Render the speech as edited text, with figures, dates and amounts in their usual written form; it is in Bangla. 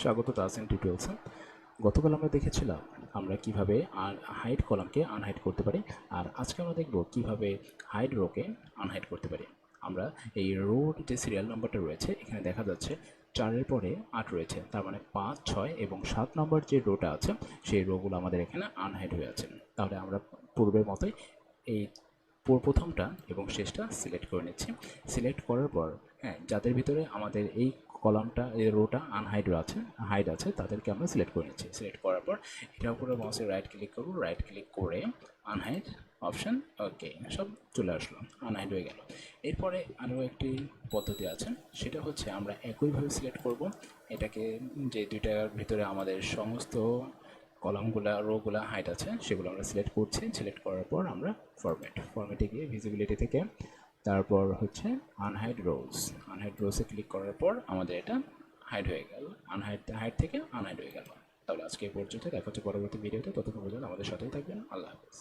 স্বাগত তাসিন টিউটোরিয়ালসে। গতকাল আমরা দেখেছিলাম আমরা কিভাবে হাইড কলামকে আনহাইড করতে পারি, আর আজকে আমরা দেখব কিভাবে হাইড রোকে আনহাইড করতে পারি। আমরা এই রোর যে সিরিয়াল নাম্বারটা রয়েছে এখানে দেখা যাচ্ছে 4-এর পরে 8 রয়েছে, তার মানে 5, 6 এবং 7 নম্বর যে রোটা আছে সেই রোগুলো আমাদের এখানে আনহাইড হয়ে আছে। তাহলে আমরা পূর্বের মতোই এই প্রথমটা এবং শেষটা সিলেক্ট করে নিচ্ছি। সিলেক্ট করার পর যাদের ভিতরে আমাদের এই কলামটা এই রোটা হাইড আছে তাদেরকে আমরা সিলেক্ট করে নিচ্ছি। সিলেক্ট করার পর এটার উপরে মাউসে রাইট ক্লিক করব, রাইট ক্লিক করে আনহাইড অপশান, ওকে, সব চলে আসলো, আনহাইড হয়ে গেল। এরপরে আরও একটি পদ্ধতি আছে, সেটা হচ্ছে আমরা একইভাবে সিলেক্ট করব এটাকে, যে দুইটার ভিতরে আমাদের সমস্ত কলামগুলা রোগুলা হাইট আছে সেগুলো আমরা সিলেক্ট করছি। সিলেক্ট করার পর আমরা ফরম্যাটে গিয়ে ভিজিবিলিটি থেকে তারপর হচ্ছে আনহাইড রোজে ক্লিক করার পর আমাদের এটা হাইড হয়ে গেল, হাইড থেকে আনহাইড হয়ে গেল। তাহলে আজকে এই পর্যন্ত, দেখা হচ্ছে পরবর্তী ভিডিওতে। ততক্ষণ পর্যন্ত আমাদের সাথেই থাকবেন। আল্লাহ হাফেজ।